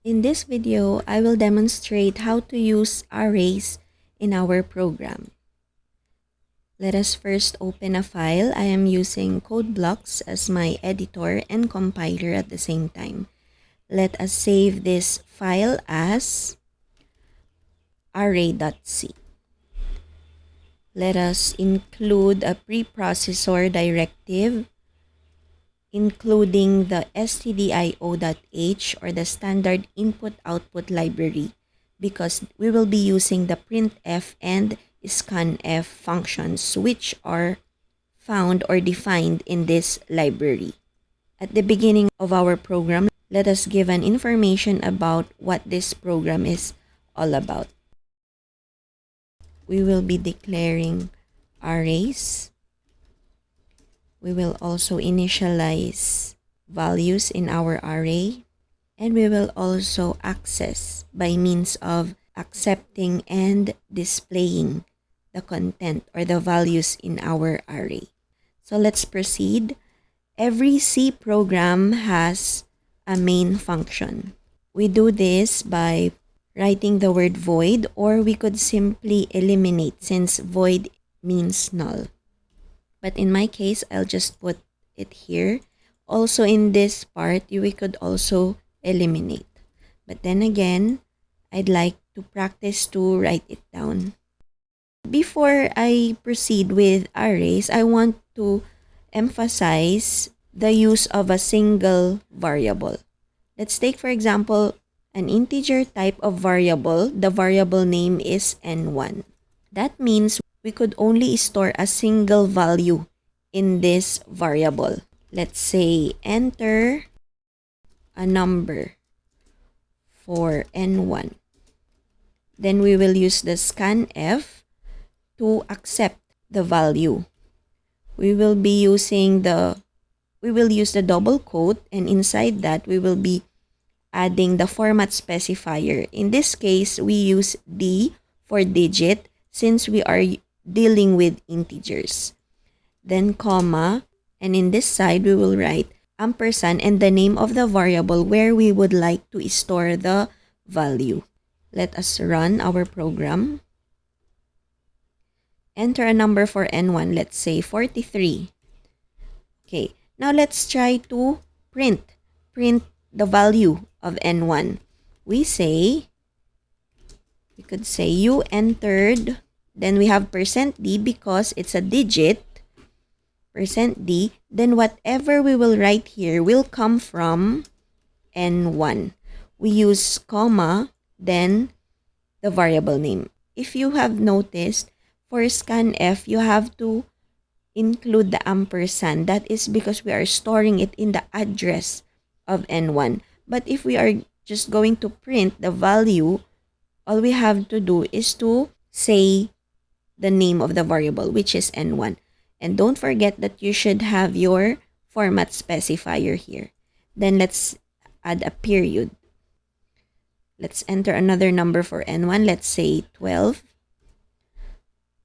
In this video, I will demonstrate how to use arrays in our program. Let us first open a file. I am using code blocks as my editor and compiler at the same time. Let us save this file as array.c. Let us include a preprocessor directive including the stdio.h or the standard input-output library because we will be using the printf and scanf functions which are found or defined in this library. At the beginning of our program, let us give an information about what this program is all about. We will be declaring arrays. We will also initialize values in our array, and we will also access by means of accepting and displaying the content or the values in our array. So let's proceed. Every C program has a main function. We do this by writing the word void, or we could simply eliminate since void means null. But in my case, I'll just put it here. Also in this part, we could also eliminate. But then again, I'd like to practice to write it down. Before I proceed with arrays, I want to emphasize the use of a single variable. Let's take, for example, an integer type of variable. The variable name is n1. That means we could only store a single value in this variable. Let's say enter a number for n1. Then we will use the scanf to accept the value. We will use the double quote, and inside that we will be adding the format specifier. In this case, we use D for digit since we are dealing with integers. Then comma, and in this side we will write ampersand and the name of the variable where we would like to store the value. Let us run our program. Enter a number for n1, let's say 43. Okay, now let's try to print the value of n1. We could say you entered, then we have %d because it's a digit, %d, then whatever we will write here will come from n1. We use comma, then the variable name. If you have noticed, for scanf, you have to include the ampersand. That is because we are storing it in the address of n1. But if we are just going to print the value, all we have to do is to say the name of the variable, which is n1. And don't forget that you should have your format specifier here. Then let's add a period. Let's enter another number for n1. Let's say 12.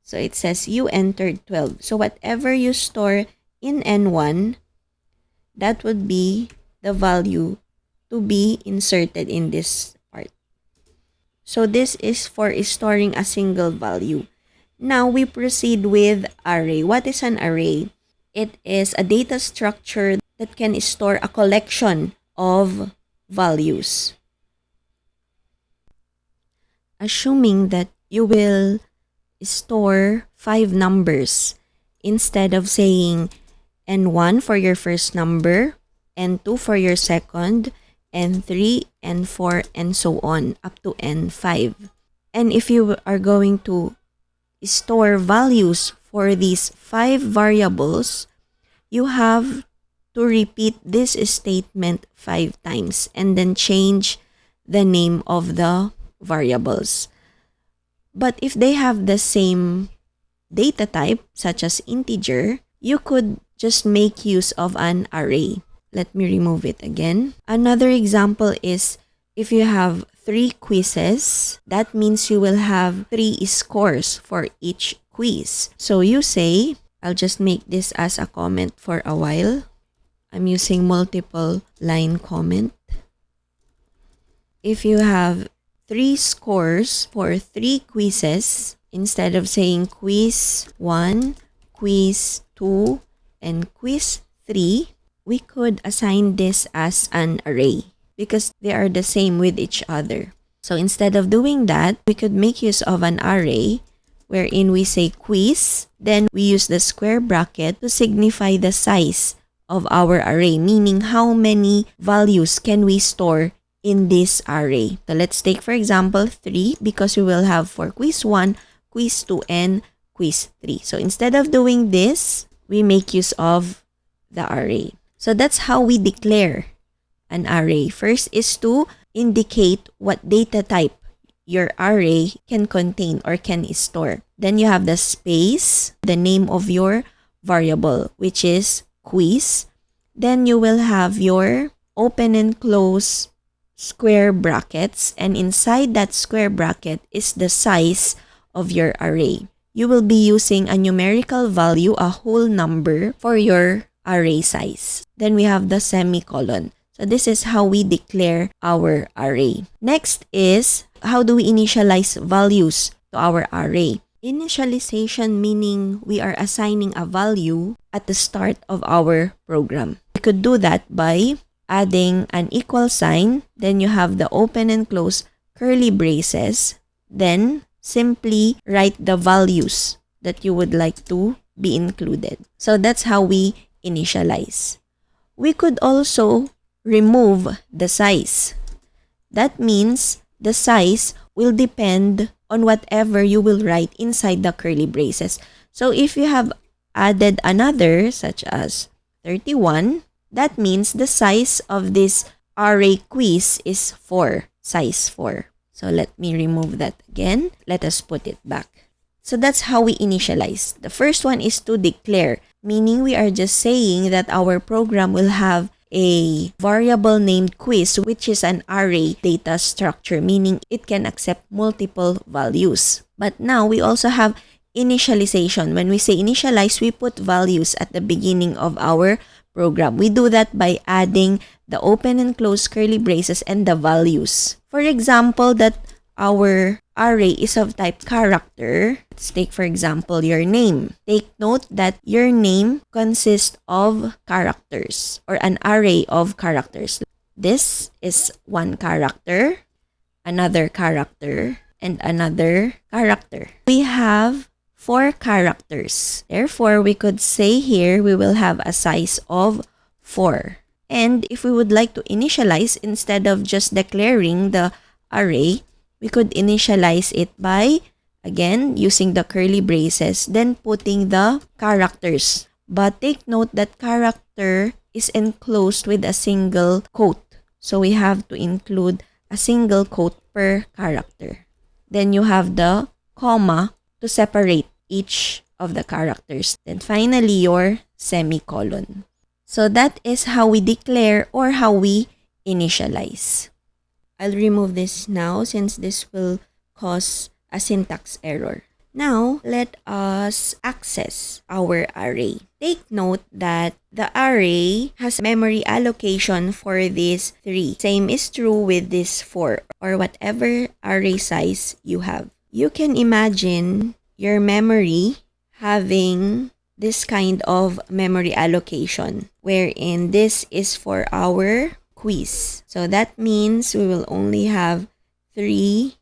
So it says you entered 12. So whatever you store in n1, that would be the value to be inserted in this part. So this is for storing a single value. Now we proceed with array. What is an array? It is a data structure that can store a collection of values. Assuming that you will store 5 numbers instead of saying n1 for your first number, n2 for your second, n3, n4, and so on up to n5. And if you are going to store values for these 5 variables, you have to repeat this statement 5 times and then change the name of the variables. But if they have the same data type, such as integer, you could just make use of an array. Let me remove it again. Another example is if you have 3 quizzes, that means you will have 3 scores for each quiz. So you say, I'll just make this as a comment for a while. I'm using multiple line comment. if you have 3 scores for 3 quizzes, instead of saying quiz 1, quiz 2, and quiz 3, we could assign this as an array because they are the same with each other. So instead of doing that, we could make use of an array wherein we say quiz, then we use the square bracket to signify the size of our array, meaning how many values can we store in this array. So let's take for example 3 because we will have for quiz 1, quiz 2, and quiz 3. So instead of doing this, we make use of the array. So that's how we declare an array. First is to indicate what data type your array can contain or can store. Then you have the space, the name of your variable, which is quiz. Then you will have your open and close square brackets, and inside that square bracket is the size of your array. You will be using a numerical value, a whole number, for your array size. Then we have the semicolon. So this is how we declare our array. Next is, how do we initialize values to our array? Initialization meaning we are assigning a value at the start of our program. We could do that by adding an equal sign, then you have the open and close curly braces, then simply write the values that you would like to be included. So that's how we initialize. We could also remove the size. That means the size will depend on whatever you will write inside the curly braces. So if you have added another, such as 31, that means the size of this array quiz is 4, size 4. So let me remove that again. Let us put it back. So that's how we initialize. The first one is to declare, meaning we are just saying that our program will have a variable named quiz, which is an array data structure, meaning it can accept multiple values. But now we also have initialization. When we say initialize, we put values at the beginning of our program. We do that by adding the open and close curly braces and the values. For example, that our array is of type character. Let's take for example your name. Take note that your name consists of characters or an array of characters. This is one character, another character, and another character. We have 4 characters. Therefore, we could say here we will have a size of 4. And if we would like to initialize, instead of just declaring the array, we could initialize it by, again, using the curly braces, then putting the characters. But take note that character is enclosed with a single quote. So we have to include a single quote per character. Then you have the comma to separate each of the characters. Then finally, your semicolon. So that is how we declare or how we initialize. I'll remove this now since this will cause a syntax error. Now, let us access our array. Take note that the array has memory allocation for these 3. Same is true with this 4 or whatever array size you have. You can imagine your memory having this kind of memory allocation wherein this is for our quiz. So that means we will only have three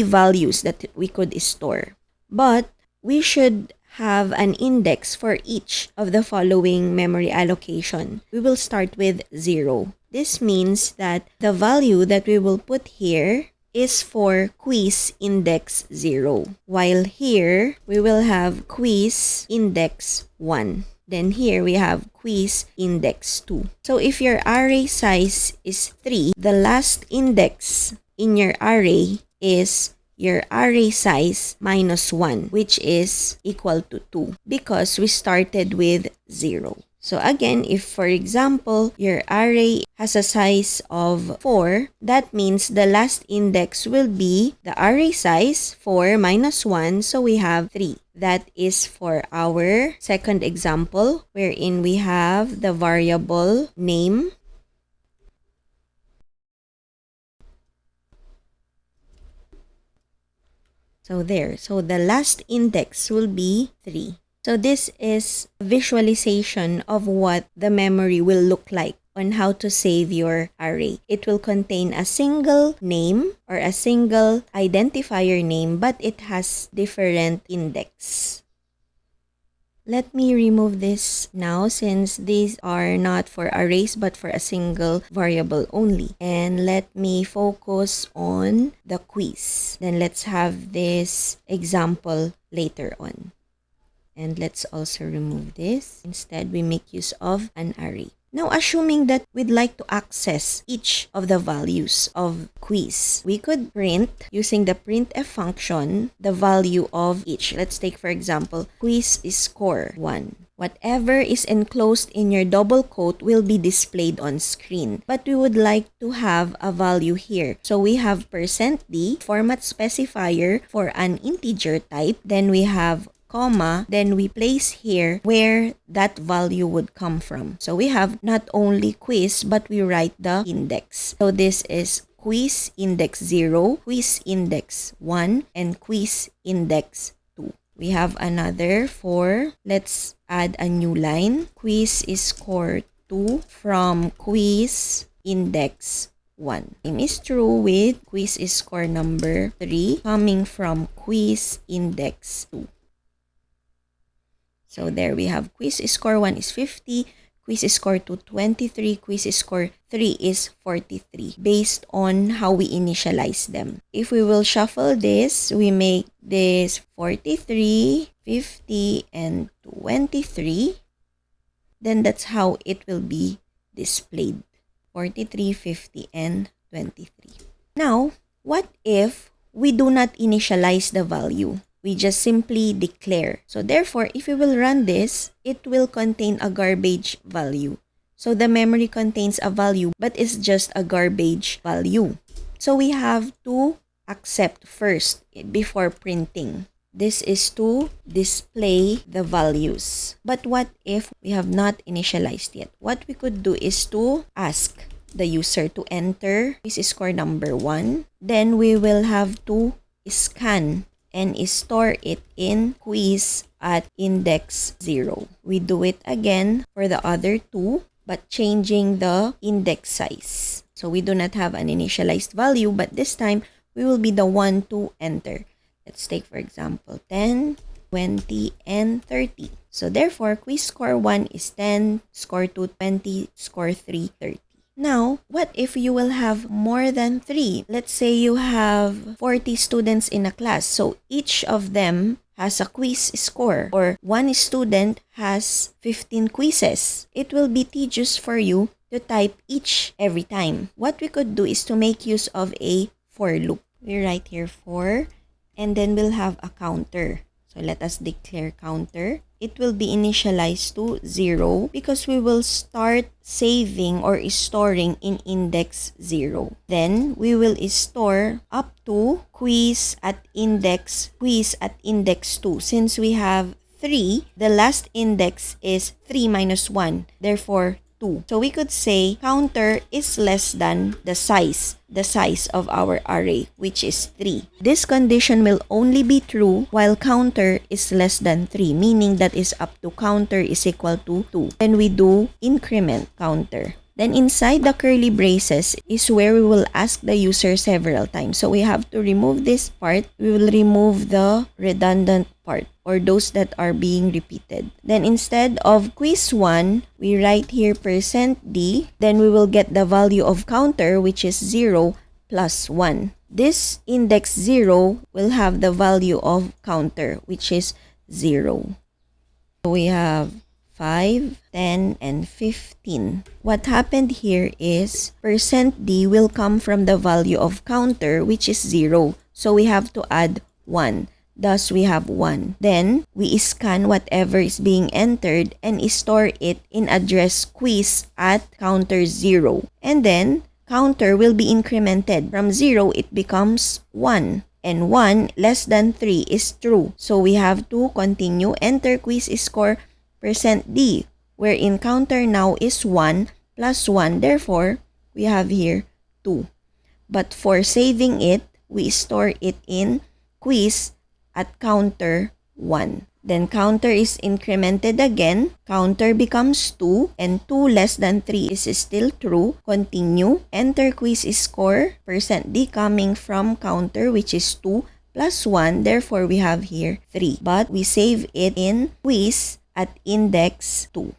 values that we could store. But we should have an index for each of the following memory allocation. We will start with 0. This means that the value that we will put here is for quiz index 0. While here, we will have quiz index 1. Then here we have quiz index 2. So if your array size is 3, the last index in your array is your array size minus 1, which is equal to 2 because we started with 0. So again, if for example, your array has a size of 4, that means the last index will be the array size 4 minus 1, so we have 3. That is for our second example, wherein we have the variable name. So there. So the last index will be 3. So this is a visualization of what the memory will look like on how to save your array. It will contain a single name or a single identifier name, but it has different index. Let me remove this now since these are not for arrays but for a single variable only. And let me focus on the quiz. Then let's have this example later on. And let's also remove this. Instead, we make use of an array. Now, assuming that we'd like to access each of the values of quiz, we could print, using the printf function, the value of each. Let's take, for example, quiz is score 1. Whatever is enclosed in your double quote will be displayed on screen. But we would like to have a value here. So we have %d, format specifier for an integer type. Then we have comma, then we place here where that value would come from. So we have not only quiz, but we write the index. So this is quiz index 0, quiz index 1, and quiz index 2. We have another for, let's add a new line. Quiz is score 2 from quiz index 1. Same is true with quiz is score number 3 coming from quiz index 2. So there we have quiz score 1 is 50, quiz score 2 23, quiz score 3 is 43 based on how we initialize them. If we will shuffle this, we make this 43, 50, and 23. Then that's how it will be displayed. 43, 50, and 23. Now, what if we do not initialize the value? We just simply declare. So therefore, if we will run this, it will contain a garbage value. So the memory contains a value, but it's just a garbage value. So we have to accept first before printing. This is to display the values. But what if we have not initialized yet? What we could do is to ask the user to enter quiz score number 1. Then we will have to scan and store it in quiz at index 0. We do it again for the other two, but changing the index size. So we do not have an initialized value, but this time we will be the one to enter. Let's take, for example, 10, 20, and 30. So therefore, quiz score 1 is 10, score 2, 20, score 3, 30. Now, what if you will have more than 3? Let's say you have 40 students in a class. So each of them has a quiz score, or one student has 15 quizzes. It will be tedious for you to type each every time. What we could do is to make use of a for loop. We write here for, and then we'll have a counter. So let us declare counter. It will be initialized to 0 because we will start saving or storing in index 0. Then we will store up to quiz at index 2. Since we have 3, the last index is 3 minus 1. Therefore, 2. So we could say counter is less than the size of our array, which is 3. This condition will only be true while counter is less than 3, meaning that is up to counter is equal to 2. Then we do increment counter. Then inside the curly braces is where we will ask the user several times. So we have to remove this part. We will remove the redundant part or those that are being repeated. Then instead of quiz 1, we write here %d. Then we will get the value of counter, which is 0 plus 1. This index 0 will have the value of counter, which is 0. So we have 5, 10, and 15. What happened here is %d will come from the value of counter, which is 0. So we have to add 1. Thus, we have 1. Then, we scan whatever is being entered and store it in address quiz at counter 0. And then, counter will be incremented. From 0, it becomes 1. And 1 less than 3 is true. So we have to continue enter quiz score %d, wherein counter now is 1 plus 1. Therefore, we have here 2. But for saving it, we store it in quiz at counter 1. Then counter is incremented again. Counter becomes 2 and 2 less than 3 is still true. Continue. Enter quiz score. %D coming from counter which is 2 plus 1. Therefore, we have here 3. But we save it in quiz at index 2.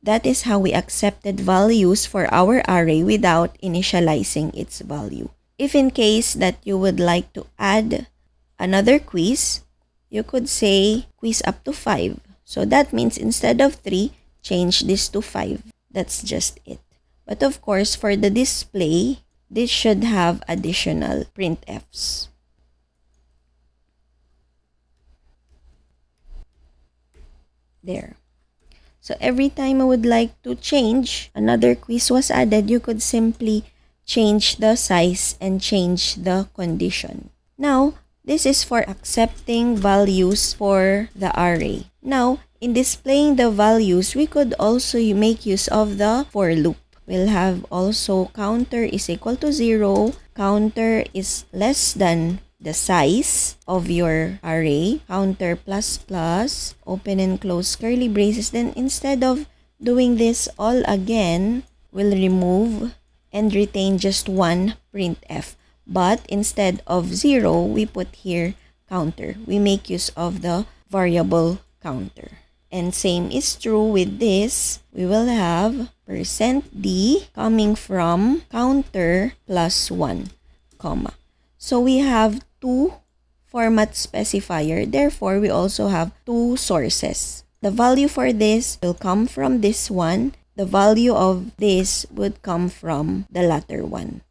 That is how we accepted values for our array without initializing its value. If in case that you would like to add another quiz, you could say quiz up to 5. So that means instead of 3, change this to 5. That's just it. But of course, for the display, this should have additional printfs. There. So every time I would like to change, another quiz was added, you could simply change the size and change the condition. Now, this is for accepting values for the array. Now, in displaying the values, we could also make use of the for loop. We'll have also counter is equal to 0, counter is less than the size of your array, counter plus plus, open and close curly braces. Then instead of doing this all again, we'll remove and retain just one printf. But instead of 0, we put here counter. We make use of the variable counter. And same is true with this. We will have %D coming from counter plus 1, comma. So we have 2 format specifier. Therefore, we also have 2 sources. The value for this will come from this one. The value of this would come from the latter one.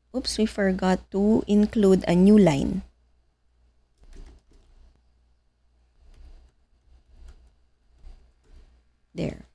Oops, we forgot to include a new line. There.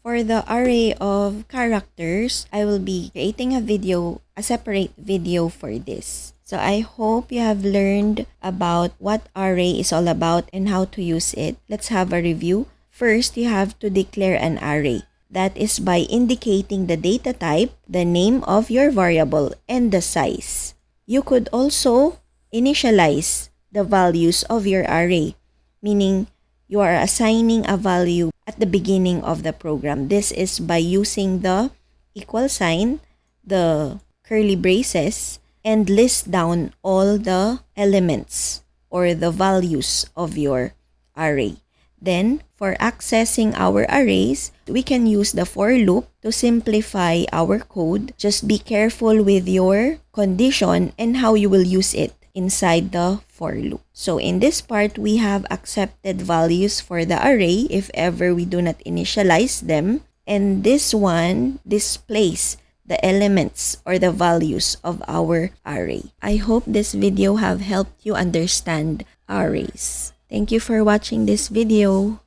For the array of characters, I will be creating a separate video for this. So I hope you have learned about what array is all about and how to use it. Let's have a review. First, you have to declare an array. That is by indicating the data type, the name of your variable, and the size. You could also initialize the values of your array, meaning you are assigning a value at the beginning of the program. This is by using the equal sign, the curly braces, and list down all the elements or the values of your array. Then, for accessing our arrays, we can use the for loop to simplify our code. Just be careful with your condition and how you will use it inside the for loop. So in this part, we have accepted values for the array if ever we do not initialize them. And this one displays the elements or the values of our array. I hope this video have helped you understand arrays. Thank you for watching this video.